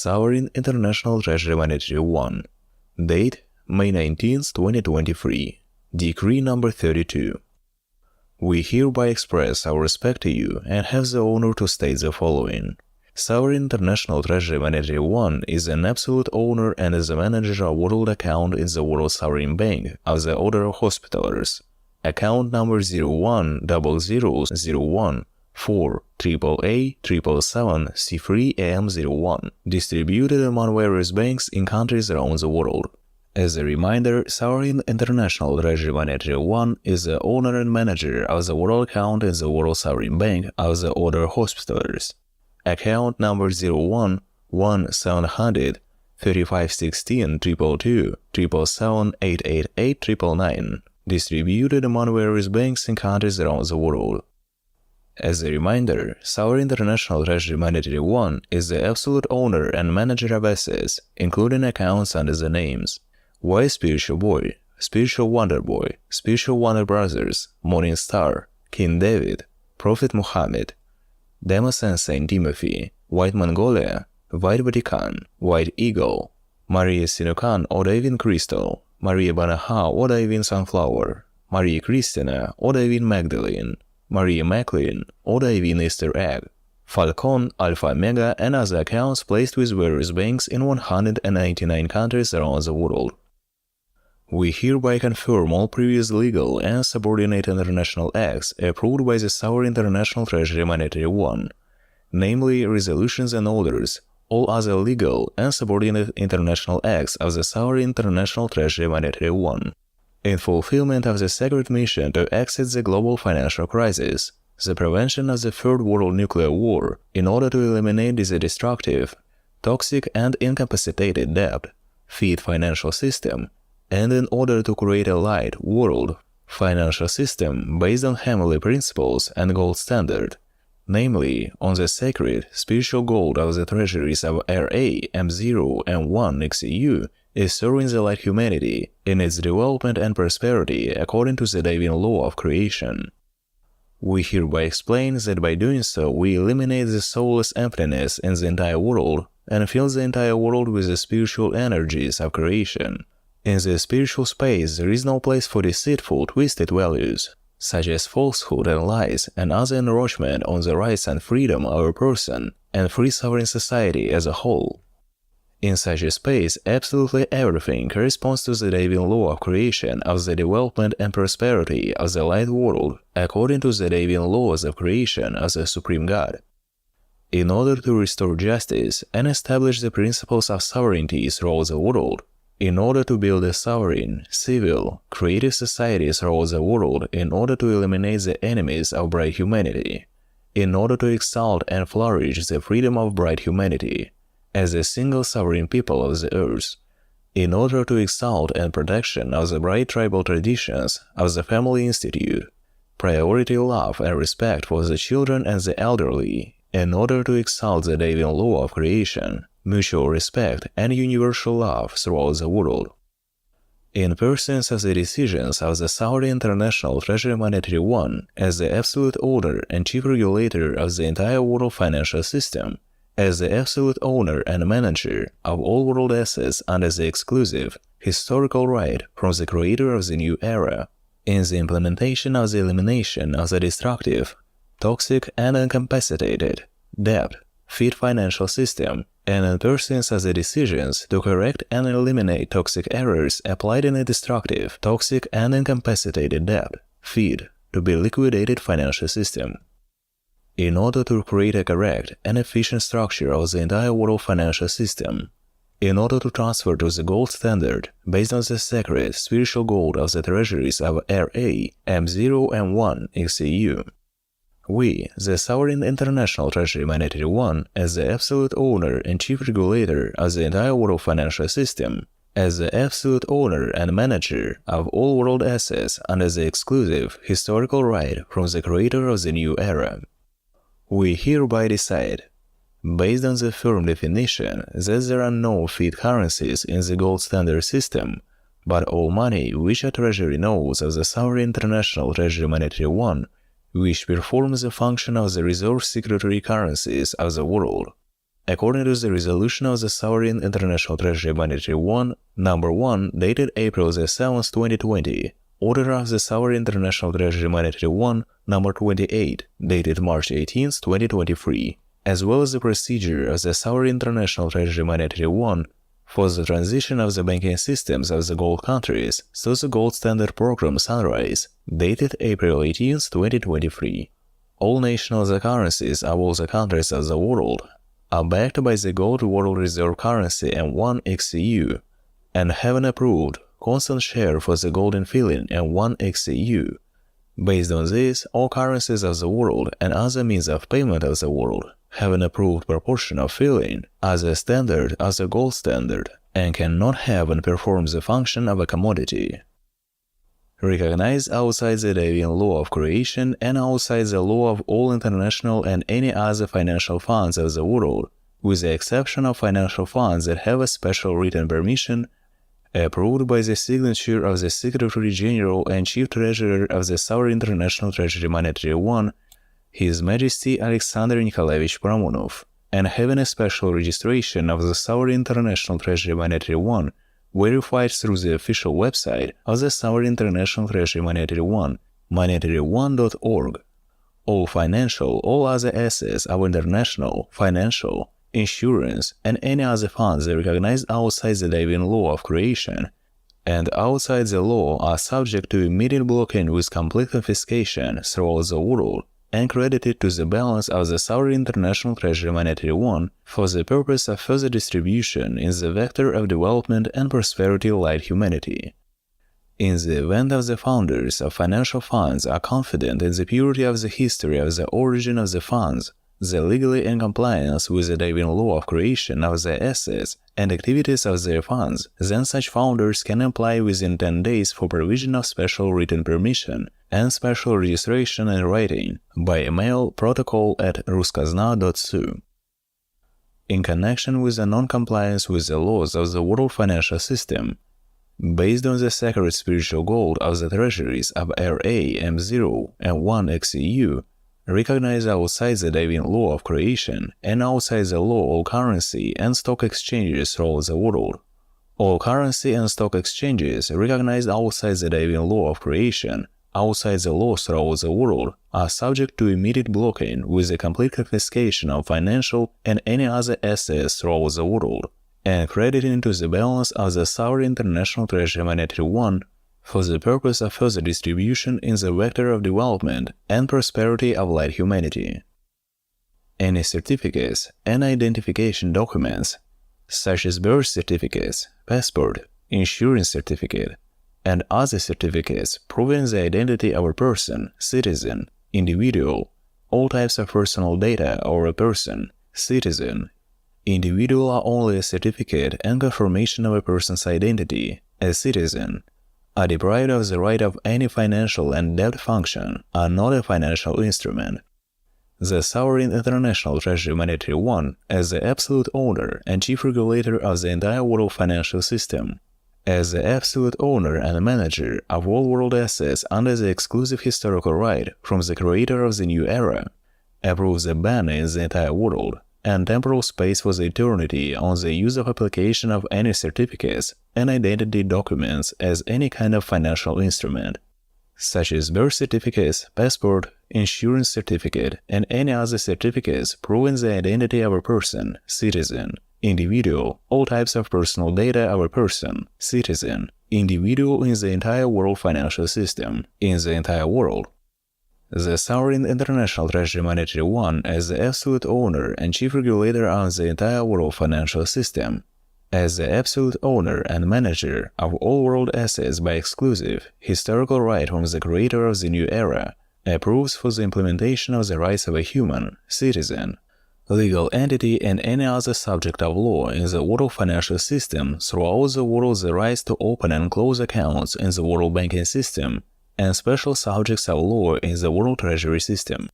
Sovereign International Treasury Monetary 1. Date May 19, 2023. Decree number 32. We hereby express our respect to you and have the honor to state the following. Sovereign International Treasury Monetary 1 is an absolute owner and is the manager of world account in the World Sovereign Bank of the Order of Hospitallers. Account number 010001 4 AAA 777 C3AM01, distributed among various banks in countries around the world. As a reminder, Sovereign International Treasury Monetary 1 is the owner and manager of the world account in the World Sovereign Bank of the Order of Hospitallers. Account number 011700 3516 222 777 888 999, distributed among various banks in countries around the world. As a reminder, Sovereign International Treasury Monetary 1 is the absolute owner and manager of assets, including accounts under the names Wise Spiritual Boy, Spiritual Wonder Boy, Spiritual Wonder Brothers, Morning Star, King David, Prophet Muhammad, Demas and Saint Timothy, White Mongolia, White Vatican, White Eagle, Maria Sinukan or Divine Crystal, Maria Banaha or Divine Sunflower, Maria Christina or Divine Magdalene, Maria MacLean or Divine Easter Egg, Falcon, Alpha Omega, and other accounts placed with various banks in 199 countries around the world. We hereby confirm all previous legal and subordinate international acts approved by the Sovereign International Treasury Monetary 1, namely resolutions and orders, all other legal and subordinate international acts of the Sovereign International Treasury Monetary 1, in fulfillment of the sacred mission to exit the global financial crisis, the prevention of the Third World Nuclear War in order to eliminate the destructive, toxic and incapacitated debt, fiat financial system, and in order to create a light world financial system based on heavenly principles and gold standard, namely on the sacred spiritual gold of the treasuries of RA, M0, M1 XEU, is serving the light humanity in its development and prosperity according to the divine law of creation. We hereby explain that by doing so we eliminate the soulless emptiness in the entire world and fill the entire world with the spiritual energies of creation. In the spiritual space there is no place for deceitful, twisted values, such as falsehood and lies and other encroachment on the rights and freedom of a person and free sovereign society as a whole. In such a space, absolutely everything corresponds to the divine law of creation of the development and prosperity of the light world according to the divine laws of creation of the Supreme God. In order to restore justice and establish the principles of sovereignty throughout the world, in order to build a sovereign, civil, creative society throughout the world, in order to eliminate the enemies of bright humanity, in order to exalt and flourish the freedom of bright humanity, as a single sovereign people of the earth, in order to exalt and protection of the bright tribal traditions of the family institute, priority love and respect for the children and the elderly, in order to exalt the divine law of creation, mutual respect and universal love throughout the world. In pursuance of the decisions of the Sovereign International Treasury Monetary 1 as the absolute owner and chief regulator of the entire world financial system, as the absolute owner and manager of all world assets under the exclusive historical right from the creator of the new era, in the implementation of the elimination of the destructive, toxic and incapacitated debt, fiat financial system, and in pursuance of the decisions to correct and eliminate toxic errors applied in a destructive, toxic and incapacitated debt, fiat, to be liquidated financial system. In order to create a correct and efficient structure of the entire world financial system, in order to transfer to the gold standard based on the sacred spiritual gold of the treasuries of RA, M0, M1 XEU, we, the Sovereign International Treasury Monetary 1, as the absolute owner and chief regulator of the entire world financial system, as the absolute owner and manager of all world assets under the exclusive historical right from the creator of the new era, we hereby decide, based on the firm definition that there are no fiat currencies in the gold standard system, but all money which are treasury notes of the Sovereign International Treasury Monetary 1, which performs the function of the reserve secretary currencies of the world, according to the resolution of the Sovereign International Treasury Monetary 1, number 1, dated April 7, 2020, order of the Sovereign International Treasury Monetary 1, number 28, dated March 18, 2023, as well as the procedure of the Sovereign International Treasury Monetary 1 for the transition of the banking systems of the gold countries to the Gold Standard Program Sunrise, dated April 18, 2023. All national currencies of all the countries of the world are backed by the gold world reserve currency M1 XEU and have an approved constant share for the golden filling M1 XEU. Based on this, all currencies of the world and other means of payment of the world have an approved proportion of filling as a standard as a gold standard and cannot have and perform the function of a commodity. Recognized outside the Davian law of creation and outside the law of all international and any other financial funds of the world, with the exception of financial funds that have a special written permission approved by the signature of the Secretary General and Chief Treasurer of the Sovereign International Treasury Monetary 1, His Majesty Alexander Nikolaevich Pramonov, and having a special registration of the Sovereign International Treasury Monetary 1 verified through the official website of the Sovereign International Treasury Monetary 1, monetary1.org. All other assets of international, financial, insurance, and any other funds recognized outside the Davian law of creation and outside the law are subject to immediate blocking with complete confiscation throughout the world and credited to the balance of the Sovereign International Treasury Monetary 1 for the purpose of further distribution in the vector of development and prosperity-led humanity. In the event of the founders of financial funds are confident in the purity of the history of the origin of the funds, the legally in compliance with the Davian law of creation of the assets and activities of their funds, then such founders can apply within 10 days for provision of special written permission and special registration in writing by email protocol@ruskazna.su. In connection with the non-compliance with the laws of the world financial system, based on the sacred spiritual gold of the treasuries of RA, M0, and 1 XEU, recognized outside the Davian law of creation and outside the law all currency and stock exchanges throughout the world. All currency and stock exchanges recognized outside the Davian law of creation, outside the law throughout the world, are subject to immediate blocking with the complete confiscation of financial and any other assets throughout the world, and crediting to the balance of the Sovereign International Treasury Monetary 1 for the purpose of further distribution in the vector of development and prosperity of light humanity. Any certificates and identification documents, such as birth certificates, passport, insurance certificate, and other certificates proving the identity of a person, citizen, individual, all types of personal data of a person, citizen, individual are only a certificate and confirmation of a person's identity as citizen, are deprived of the right of any financial and debt function, are not a financial instrument. The Sovereign International Treasury Monetary 1, as the absolute owner and chief regulator of the entire world financial system, as the absolute owner and manager of all world assets under the exclusive historical right from the creator of the new era, approves the ban in the entire world and temporal space for the eternity on the use of application of any certificates and identity documents as any kind of financial instrument, such as birth certificates, passport, insurance certificate, and any other certificates proving the identity of a person, citizen, individual, all types of personal data of a person, citizen, individual in the entire world financial system, in the entire world. The Sovereign International Treasury Monetary 1 as the absolute owner and chief regulator of the entire world financial system, as the absolute owner and manager of all world assets by exclusive historical right from the creator of the new era, approves for the implementation of the rights of a human, citizen, legal entity and any other subject of law in the world financial system throughout the world the rights to open and close accounts in the world banking system and special subjects of law in the world treasury system.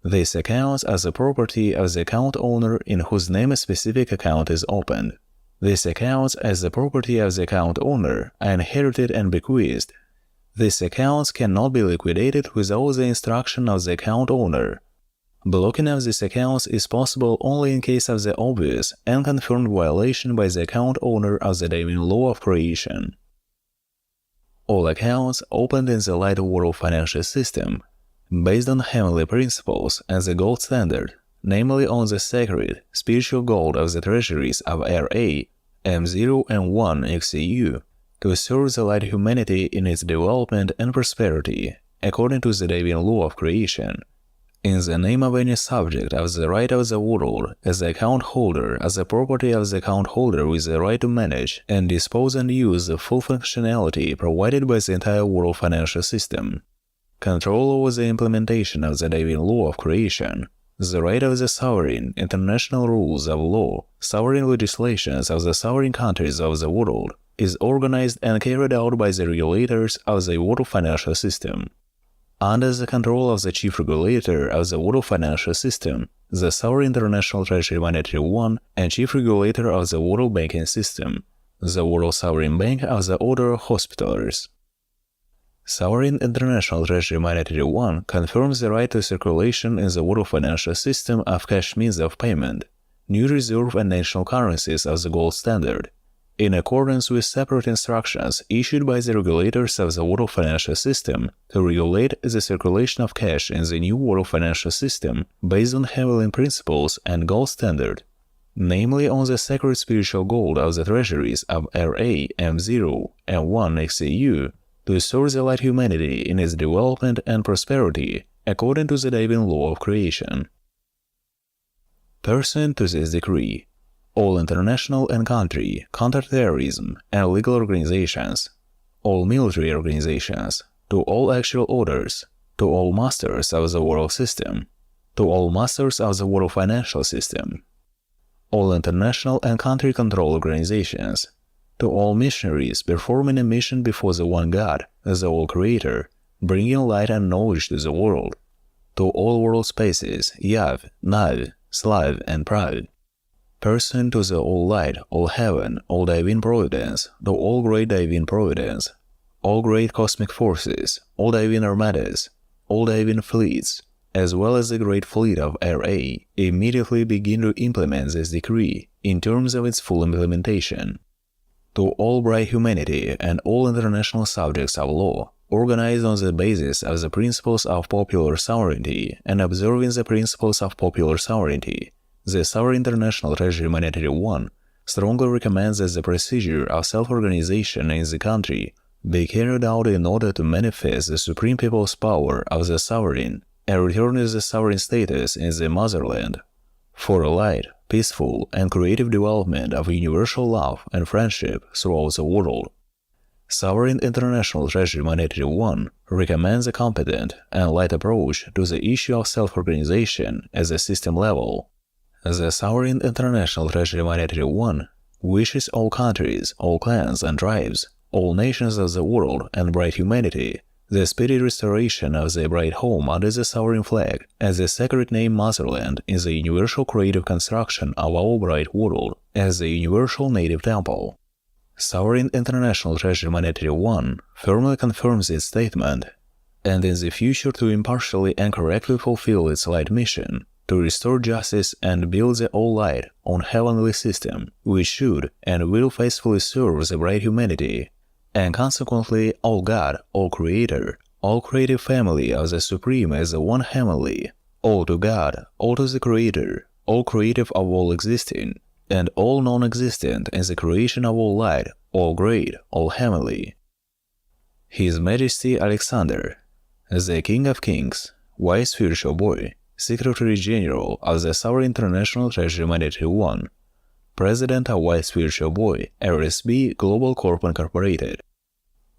These accounts are the property of the account owner in whose name a specific account is opened. These accounts as the property of the account owner are inherited and bequeathed. These accounts cannot be liquidated without the instruction of the account owner. Blocking of these accounts is possible only in case of the obvious and confirmed violation by the account owner of the divine law of creation. All accounts opened in the light world financial system, based on heavenly principles and the gold standard, namely on the sacred, spiritual gold of the treasuries of RA, M0 and 1 XEU, to serve the light humanity in its development and prosperity, according to the divine law of creation. In the name of any subject of the right of the world, as the account holder, as the property of the account holder with the right to manage and dispose and use the full functionality provided by the entire world financial system. Control over the implementation of the divine law of creation, the right of the sovereign, international rules of law, sovereign legislations of the sovereign countries of the world, is organized and carried out by the regulators of the world financial system. Under the control of the chief regulator of the world financial system, the Sovereign International Treasury Monetary One and chief regulator of the world banking system, the World Sovereign Bank of the Order of Hospitallers. Sovereign International Treasury Monetary One confirms the right to circulation in the world financial system of cash means of payment, new reserve and national currencies of the gold standard, in accordance with separate instructions issued by the regulators of the world financial system to regulate the circulation of cash in the new world financial system based on heavenly principles and gold standard, namely on the sacred spiritual gold of the treasuries of RA, M0, and 1 XEU, to serve the light humanity in its development and prosperity according to the divine law of creation. Pursuant to this decree, all international and country, counterterrorism, and legal organizations, all military organizations, to all actual orders, to all masters of the world system, to all masters of the world financial system, all international and country control organizations, to all missionaries performing a mission before the one God, the all Creator, bringing light and knowledge to the world, to all world spaces, Yav, Nav, Slav, and Prav, pursuant to the all light, all heaven, all divine providence, to all great divine providence, all great cosmic forces, all divine armadas, all divine fleets, as well as the great fleet of RA, immediately begin to implement this decree in terms of its full implementation. To all bright humanity and all international subjects of law, organized on the basis of the principles of popular sovereignty and observing the principles of popular sovereignty, the Sovereign International Treasury Monetary One strongly recommends that the procedure of self-organization in the country be carried out in order to manifest the supreme people's power of the sovereign and return the sovereign status in the motherland, for a light, peaceful, and creative development of universal love and friendship throughout the world. Sovereign International Treasury Monetary One recommends a competent and light approach to the issue of self-organization at the system level. The Sovereign International Treasury Monetary One wishes all countries, all clans and tribes, all nations of the world and bright humanity, the speedy restoration of the bright home under the sovereign flag as the sacred name motherland in the universal creative construction of our bright world as the universal native temple. Sovereign International Treasury Monetary One firmly confirms its statement, and in the future to impartially and correctly fulfill its light mission, to restore justice and build the all-light on heavenly system, which should and will faithfully serve the bright humanity, and consequently all God, all Creator, all creative family of the Supreme as the one heavenly, all to God, all to the Creator, all creative of all existing, and all non-existent in the creation of all light, all great, all heavenly. His Majesty Alexander, the King of Kings, Wise Spiritual Boy, Secretary General of the Sovereign International Treasury Monetary One, President of Wise Spiritual Boy, RSB Global Corp Incorporated,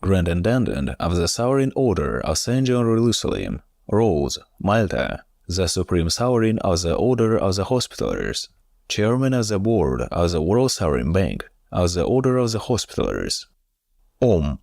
Grand Intendant of the Sovereign Order of St. John Jerusalem, Rhodes, Malta, the Supreme Sovereign of the Order of the Hospitallers, Chairman of the Board of the World Sovereign Bank of the Order of the Hospitallers. Om.